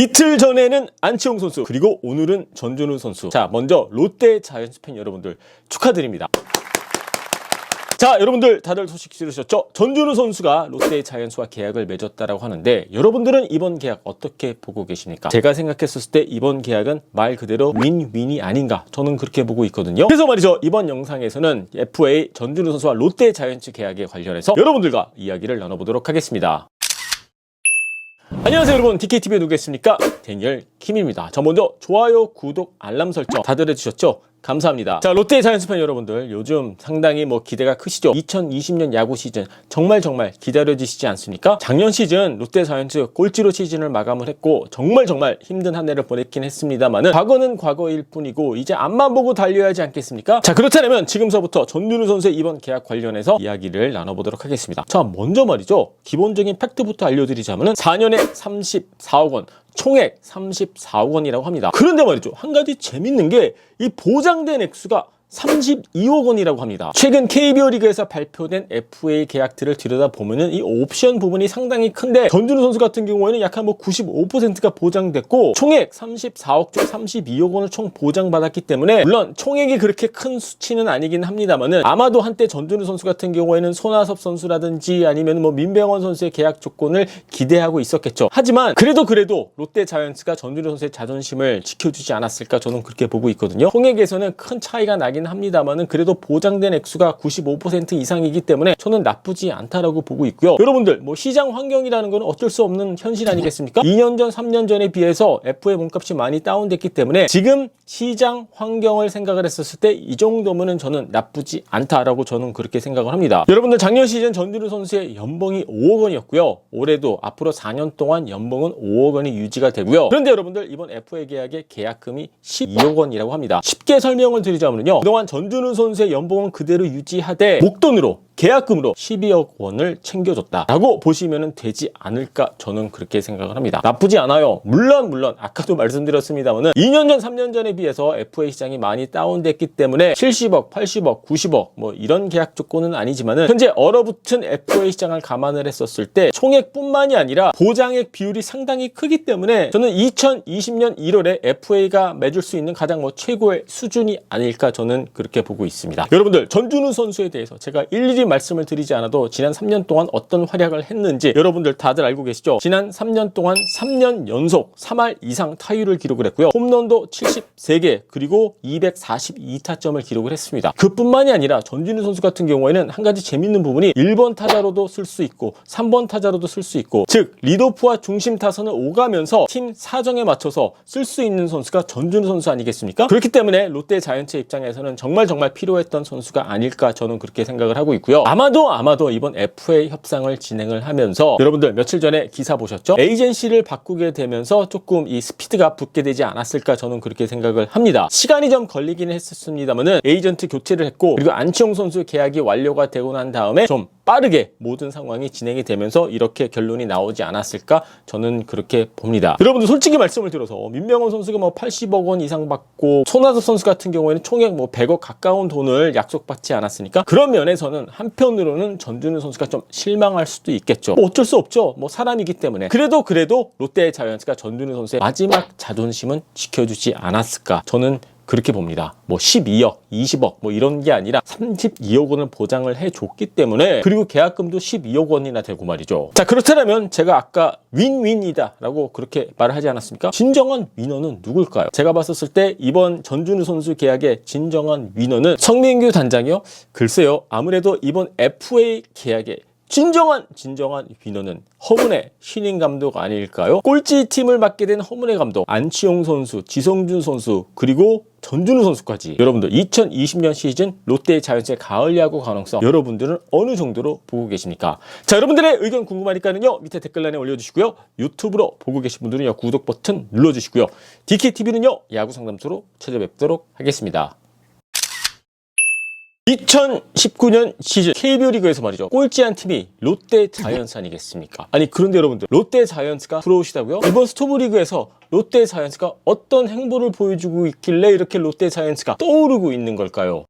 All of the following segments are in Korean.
이틀 전에는 안치홍 선수, 그리고 오늘은 전준우 선수. 자, 먼저 롯데 자이언츠 팬 여러분들 축하드립니다. 자, 여러분들 다들 소식 들으셨죠? 전준우 선수가 롯데 자이언츠와 계약을 맺었다라고 하는데, 여러분들은 이번 계약 어떻게 보고 계십니까? 제가 생각했을 때 이번 계약은 말 그대로 윈윈이 아닌가, 저는 그렇게 보고 있거든요. 그래서 말이죠, 이번 영상에서는 FA 전준우 선수와 롯데 자이언츠 계약에 관련해서 여러분들과 이야기를 나눠보도록 하겠습니다. 안녕하세요 여러분, DKTV에 누구 계십니까? 데니얼 킴입니다. 자, 먼저 좋아요, 구독, 알람 설정 다들 해주셨죠? 감사합니다. 자, 롯데 자이언츠 팬 여러분들, 요즘 상당히 기대가 크시죠? 2020년 야구 시즌 정말 기다려지시지 않습니까? 작년 시즌 롯데 자이언츠 꼴찌로 시즌을 마감을 했고 정말 힘든 한 해를 보냈긴 했습니다만은 과거는 과거일 뿐이고 이제 앞만 보고 달려야 하지 않겠습니까? 자, 그렇다면 지금서부터 전준우 선수의 이번 계약 관련해서 이야기를 나눠보도록 하겠습니다. 자, 먼저 말이죠, 기본적인 팩트부터 알려드리자면은 4년에 34억 원, 총액 34억 원이라고 합니다. 그런데 말이죠, 한 가지 재밌는 게 이 보장된 액수가 32억 원이라고 합니다. 최근 KBO 리그에서 발표된 FA 계약들을 들여다보면은 이 옵션 부분이 상당히 큰데, 전준우 선수 같은 경우에는 약 한 95%가 보장됐고 총액 34억 중 32억 원을 총 보장받았기 때문에, 물론 총액이 그렇게 큰 수치는 아니긴 합니다만은 아마도 한때 전준우 선수 같은 경우에는 손아섭 선수라든지 아니면 민병헌 선수의 계약 조건을 기대하고 있었겠죠. 하지만 그래도 롯데 자이언츠가 전준우 선수의 자존심을 지켜주지 않았을까, 저는 그렇게 보고 있거든요. 총액에서는 큰 차이가 나긴 합니다만은 그래도 보장된 액수가 95% 이상이기 때문에 저는 나쁘지 않다라고 보고 있고요. 여러분들, 시장 환경이라는 건 어쩔 수 없는 현실 아니겠습니까? 2년 전, 3년 전에 비해서 FA 몸값이 많이 다운됐기 때문에 지금 시장 환경을 생각을 했었을 때 이 정도면은 저는 나쁘지 않다라고 저는 그렇게 생각을 합니다. 여러분들, 작년 시즌 전준우 선수의 연봉이 5억 원이었고요. 올해도 앞으로 4년 동안 연봉은 5억 원이 유지가 되고요. 그런데 여러분들, 이번 FA 계약의 계약금이 12억 원이라고 합니다. 쉽게 설명을 드리자면요, 그동안 전준우 선수의 연봉은 그대로 유지하되 목돈으로, 계약금으로 12억 원을 챙겨줬다라고 보시면 되지 않을까, 저는 그렇게 생각을 합니다. 나쁘지 않아요. 물론 아까도 말씀드렸습니다만 2년 전, 3년 전에 비해서 FA 시장이 많이 다운됐기 때문에 70억, 80억, 90억 이런 계약 조건은 아니지만 현재 얼어붙은 FA 시장을 감안을 했었을 때 총액뿐만이 아니라 보장액 비율이 상당히 크기 때문에 저는 2020년 1월에 FA가 맺을 수 있는 가장 최고의 수준이 아닐까, 저는 그렇게 보고 있습니다. 여러분들, 전준우 선수에 대해서 제가 일일이 말씀을 드리지 않아도 지난 3년 동안 어떤 활약을 했는지 여러분들 다들 알고 계시죠? 지난 3년 동안 3년 연속 3할 이상 타율을 기록을 했고요. 홈런도 73개, 그리고 242타점을 기록을 했습니다. 그뿐만이 아니라 전준우 선수 같은 경우에는 한 가지 재밌는 부분이 1번 타자로도 쓸 수 있고 3번 타자로도 쓸 수 있고, 즉 리드오프와 중심 타선을 오가면서 팀 사정에 맞춰서 쓸 수 있는 선수가 전준우 선수 아니겠습니까? 그렇기 때문에 롯데 자이언츠 입장에서는 정말 필요했던 선수가 아닐까, 저는 그렇게 생각을 하고 있고요. 아마도 이번 FA 협상을 진행을 하면서 여러분들 며칠 전에 기사 보셨죠? 에이전시를 바꾸게 되면서 조금 이 스피드가 붙게 되지 않았을까, 저는 그렇게 생각을 합니다. 시간이 좀 걸리긴 했었습니다만은 에이전트 교체를 했고, 그리고 안치홍 선수 계약이 완료가 되고 난 다음에 좀 빠르게 모든 상황이 진행이 되면서 이렇게 결론이 나오지 않았을까, 저는 그렇게 봅니다. 여러분들, 솔직히 말씀을 드려서 민병헌 선수가 80억 원 이상 받고 손아섭 선수 같은 경우에는 총액 100억 가까운 돈을 약속받지 않았으니까, 그런 면에서는 한편으로는 전준우 선수가 좀 실망할 수도 있겠죠. 어쩔 수 없죠. 사람이기 때문에. 그래도 롯데 자이언츠가 전준우 선수의 마지막 자존심은 지켜주지 않았을까, 저는 그렇게 봅니다. 12억, 20억 이런 게 아니라 32억 원을 보장을 해줬기 때문에, 그리고 계약금도 12억 원이나 되고 말이죠. 자, 그렇다면 제가 아까 윈윈이다 라고 그렇게 말을 하지 않았습니까? 진정한 위너는 누굴까요? 제가 봤었을 때 이번 전준우 선수 계약의 진정한 위너는 성민규 단장이요? 글쎄요, 아무래도 이번 FA 계약의 진정한 위너는 허문의 신인 감독 아닐까요? 꼴찌 팀을 맡게 된 허문의 감독, 안치홍 선수, 지성준 선수, 그리고 전준우 선수까지. 여러분들, 2020년 시즌 롯데 자이언츠의 가을 야구 가능성, 여러분들은 어느 정도로 보고 계십니까? 자, 여러분들의 의견 궁금하니까는요, 밑에 댓글란에 올려주시고요. 유튜브로 보고 계신 분들은요, 구독 버튼 눌러주시고요. DKTV는요, 야구 상담소로 찾아뵙도록 하겠습니다. 2019년 시즌 KBO 리그에서 말이죠, 꼴찌한 팀이 롯데 자이언츠 아니겠습니까? 아니, 그런데 여러분들, 롯데 자이언츠가 부러우시다고요? 이번 스토브 리그에서 롯데 자이언츠가 어떤 행보를 보여주고 있길래 이렇게 롯데 자이언츠가 떠오르고 있는 걸까요?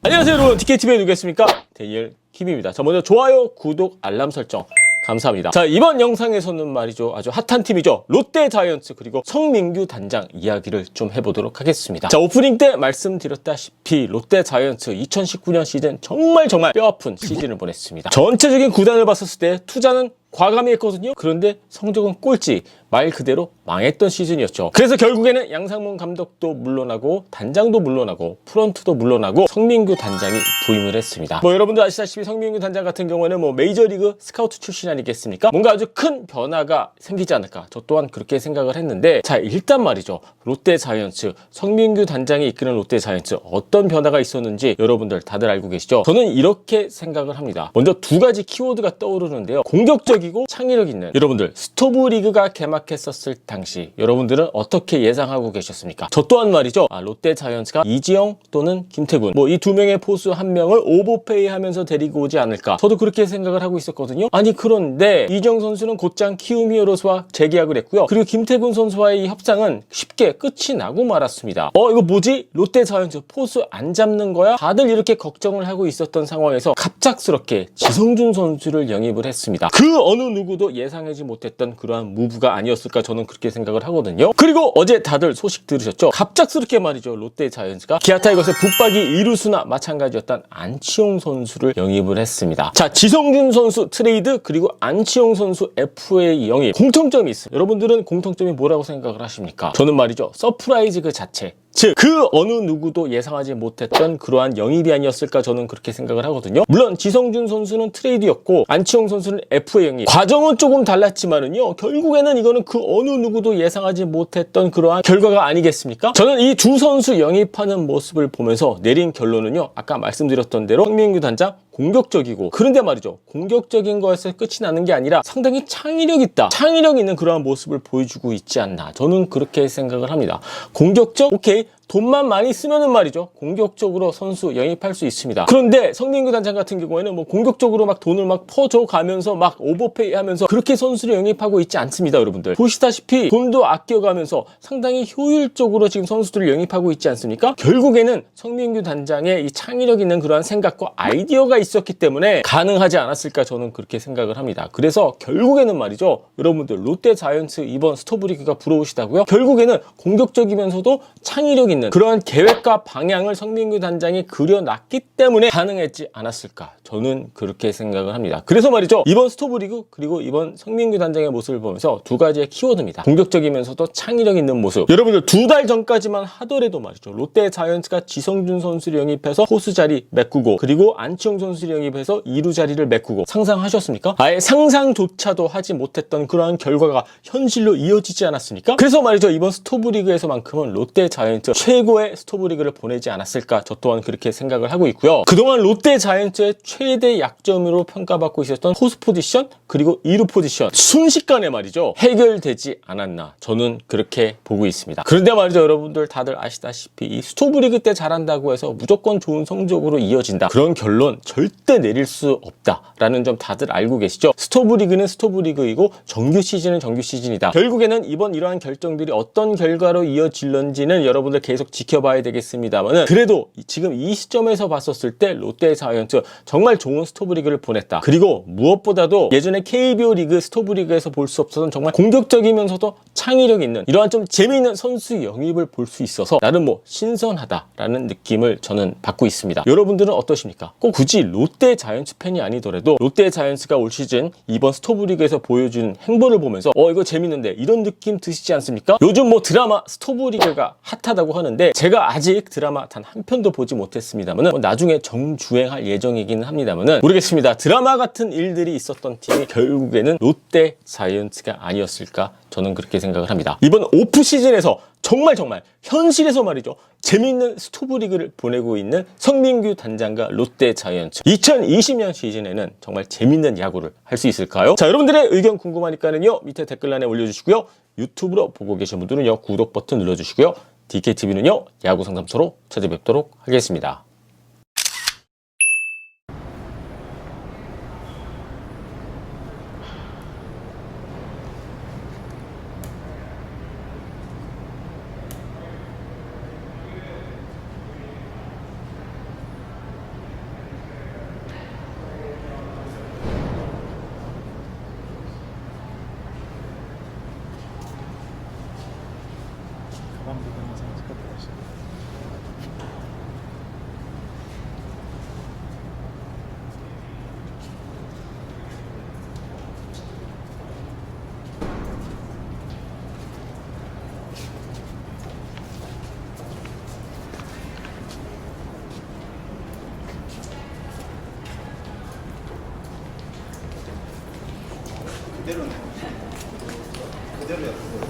안녕하세요 여러분, DKTV에 누구 계십니까? 데니얼 킴입니다. 자, 먼저 좋아요, 구독, 알람 설정 감사합니다. 자, 이번 영상에서는 말이죠, 아주 핫한 팀이죠, 롯데 자이언츠 그리고 성민규 단장 이야기를 좀 해보도록 하겠습니다. 자, 오프닝 때 말씀드렸다시피 롯데 자이언츠 2019년 시즌 정말 뼈아픈 시즌을 보냈습니다. 전체적인 구단을 봤었을 때 투자는 과감히 했거든요. 그런데 성적은 꼴찌, 말 그대로 망했던 시즌이었죠. 그래서 결국에는 양상문 감독도 물러나고 단장도 물러나고 프런트도 물러나고 성민규 단장이 부임을 했습니다. 뭐 여러분도 아시다시피 성민규 단장 같은 경우에는 뭐 메이저리그 스카우트 출신 아니겠습니까? 뭔가 아주 큰 변화가 생기지 않을까, 저 또한 그렇게 생각을 했는데, 자, 일단 말이죠, 롯데 자이언츠 성민규 단장이 이끄는 롯데 자이언츠 어떤 변화가 있었는지 여러분들 다들 알고 계시죠? 저는 이렇게 생각을 합니다. 먼저 두 가지 키워드가 떠오르는데요. 공격적이고 창의력 있는. 여러분들 스토브 리그가 개막했었을 당시 여러분들은 어떻게 예상하고 계셨습니까? 저 또한 말이죠, 롯데 자이언츠가 이지영 또는 김태군, 뭐 이 두 명의 포수 한 명을 오버페이 하면서 데리고 오지 않을까, 저도 그렇게 생각을 하고 있었거든요. 아니, 그런데 이지영 선수는 곧장 키움 히어로즈와 재계약을 했고요. 그리고 김태군 선수와의 협상은 쉽게 끝이 나고 말았습니다. 이거 뭐지? 롯데 자이언츠 포수 안 잡는 거야? 다들 이렇게 걱정을 하고 있었던 상황에서 갑작스럽게 지성준 선수를 영입을 했습니다. 그 어느 누구도 예상하지 못했던 그러한 무브가 아니었을까, 저는 그렇게 생각을 하거든요. 그리고 어제 다들 소식 들으셨죠? 갑작스럽게 말이죠, 롯데 자이언츠가 기아 타이거스의 붙박이 이루수나 마찬가지였던 안치홍 선수를 영입을 했습니다. 자, 지성준 선수 트레이드 그리고 안치홍 선수 FA 영입, 공통점이 있어요. 여러분들은 공통점이 뭐라고 생각을 하십니까? 저는 말이죠, 서프라이즈 그 자체, 즉 그 어느 누구도 예상하지 못했던 그러한 영입이 아니었을까, 저는 그렇게 생각을 하거든요. 물론 지성준 선수는 트레이드였고 안치홍 선수는 FA 영입, 과정은 조금 달랐지만은요, 결국에는 이거는 그 어느 누구도 예상하지 못했던 그러한 결과가 아니겠습니까? 저는 이 두 선수 영입하는 모습을 보면서 내린 결론은요, 아까 말씀드렸던 대로 성민규 단장 공격적이고, 그런데 말이죠, 공격적인 거에서 끝이 나는 게 아니라 상당히 창의력 있다, 창의력 있는 그러한 모습을 보여주고 있지 않나, 저는 그렇게 생각을 합니다. 공격적? 오케이, 돈만 많이 쓰면은 말이죠, 공격적으로 선수 영입할 수 있습니다. 그런데 성민규 단장 같은 경우에는 뭐 공격적으로 막 돈을 막 퍼줘 가면서 막 오버페이 하면서 그렇게 선수를 영입하고 있지 않습니다. 여러분들 보시다시피 돈도 아껴가면서 상당히 효율적으로 지금 선수들을 영입하고 있지 않습니까? 결국에는 성민규 단장의 이 창의력 있는 그러한 생각과 아이디어가 있었기 때문에 가능하지 않았을까, 저는 그렇게 생각을 합니다. 그래서 결국에는 말이죠, 여러분들 롯데 자이언츠 이번 스토브리그가 부러우시다고요? 결국에는 공격적이면서도 창의력 있는 그러한 계획과 방향을 성민규 단장이 그려놨기 때문에 가능했지 않았을까, 저는 그렇게 생각을 합니다. 그래서 말이죠, 이번 스토브리그 그리고 이번 성민규 단장의 모습을 보면서 두 가지의 키워드입니다. 공격적이면서도 창의력 있는 모습. 여러분들 두 달 전까지만 하더라도 말이죠, 롯데 자이언츠가 지성준 선수를 영입해서 포수 자리 메꾸고 그리고 안치홍 선수를 영입해서 2루 자리를 메꾸고, 상상하셨습니까? 아예 상상조차도 하지 못했던 그러한 결과가 현실로 이어지지 않았습니까? 그래서 말이죠, 이번 스토브리그에서만큼은 롯데 자이언츠 최고의 스토브리그를 보내지 않았을까, 저 또한 그렇게 생각을 하고 있고요. 그동안 롯데 자이언츠의 최대 약점으로 평가받고 있었던 포수 포지션 그리고 2루 포지션, 순식간에 말이죠, 해결되지 않았나, 저는 그렇게 보고 있습니다. 그런데 말이죠, 여러분들 다들 아시다시피 이 스토브리그 때 잘한다고 해서 무조건 좋은 성적으로 이어진다, 그런 결론 절대 내릴 수 없다라는 점 다들 알고 계시죠? 스토브리그는 스토브리그이고 정규 시즌은 정규 시즌이다. 결국에는 이번 이러한 결정들이 어떤 결과로 이어질런지는 여러분들 계속 지켜봐야 되겠습니다만은, 그래도 지금 이 시점에서 봤었을 때 롯데 자이언츠 정말 좋은 스토브리그를 보냈다. 그리고 무엇보다도 예전에 KBO 리그 스토브리그에서 볼 수 없었던 정말 공격적이면서도 창의력 있는 이러한 좀 재미있는 선수 영입을 볼 수 있어서 나름 뭐 신선하다라는 느낌을 저는 받고 있습니다. 여러분들은 어떠십니까? 꼭 굳이 롯데 자이언츠 팬이 아니더라도 롯데 자이언츠가 올 시즌 이번 스토브리그에서 보여준 행보를 보면서 이거 재밌는데, 이런 느낌 드시지 않습니까? 요즘 뭐 드라마 스토브리그가 핫하다고 하는데 제가 아직 드라마 단 한 편도 보지 못했습니다만은 나중에 정주행할 예정이기는 합니다만은 모르겠습니다. 드라마 같은 일들이 있었던 팀이 결국에는 롯데 자이언츠가 아니었을까, 저는 그렇게 생각을 합니다. 이번 오프 시즌에서 정말 현실에서 말이죠, 재미있는 스토브리그를 보내고 있는 성민규 단장과 롯데 자이언츠, 2020년 시즌에는 정말 재밌는 야구를 할 수 있을까요? 자, 여러분들의 의견 궁금하니까는요, 밑에 댓글란에 올려주시고요, 유튜브로 보고 계신 분들은요, 구독 버튼 눌러주시고요, DKTV는요, 야구 상담소로 찾아뵙도록 하겠습니다. вам будемо зараз покажемо. 그대로네. 그대로야, 그대로.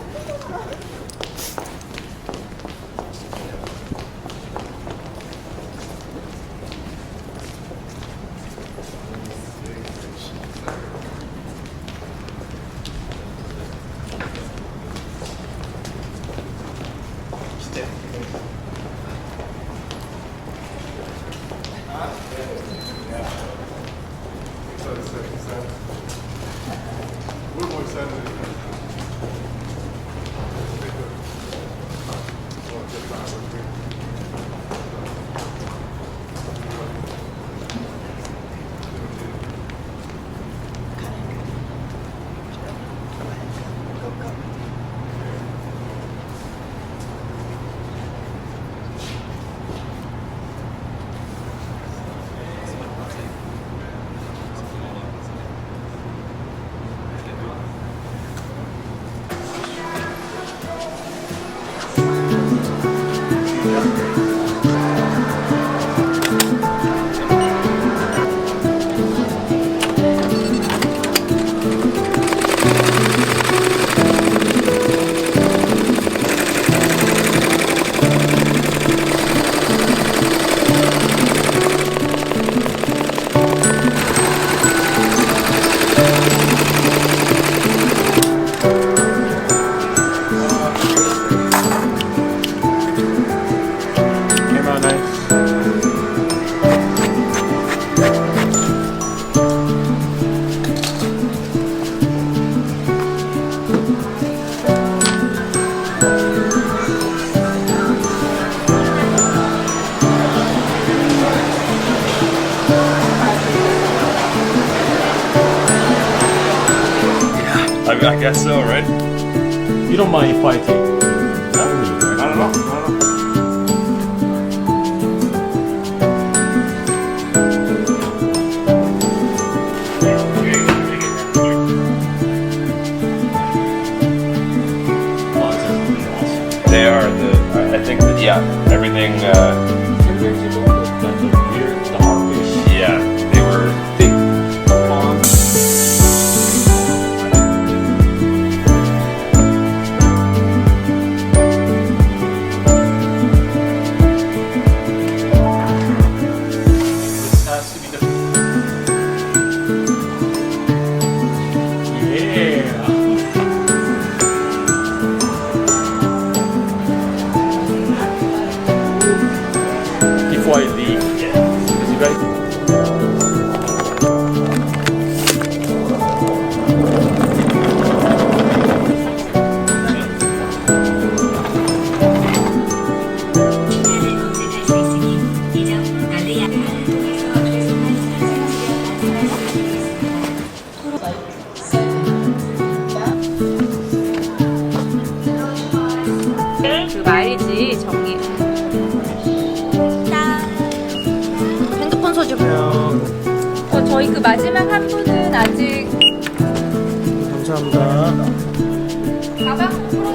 I guess so, right? You don't mind if I take? I don't know. I don't know. They are I think that, yeah, everything, yeah, they were big. This has to be the. Yeah. Before I leave, because you guys. 그 마일리지 정리. 핸드폰 소지. 저희 그 마지막 한 분은 아직 감사합니다. 가방 풀어.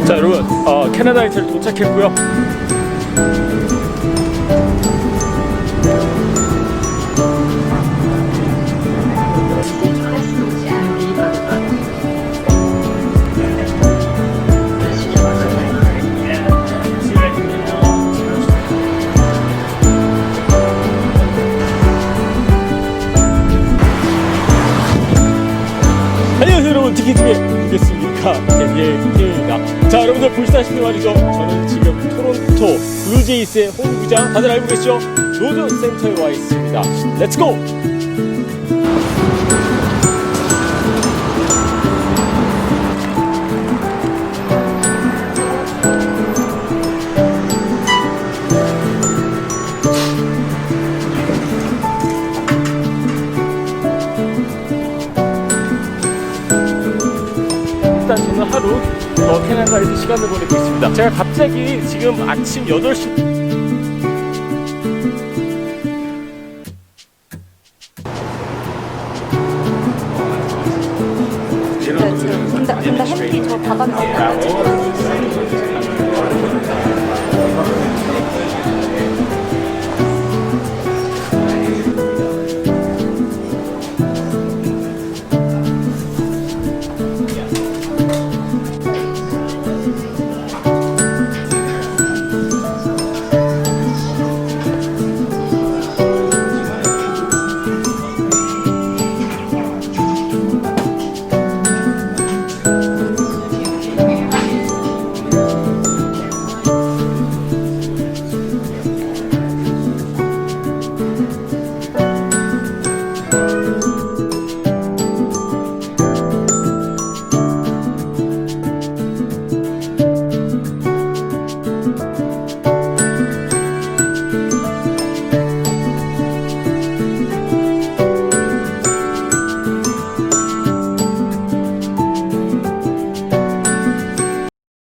자 여러분 캐나다에 잘 도착했고요. 보시다시피 말이죠. 저는 지금 토론토 블루제이스의 홈구장 다들 알고 계시죠? 조조 센터에 와 있습니다. 렛츠고! 일단 저는 하루 캐나다에서 시간을 보내고 있습니다. 제가 갑자기 지금 아침 8시 근데 햇빛 저 바닥에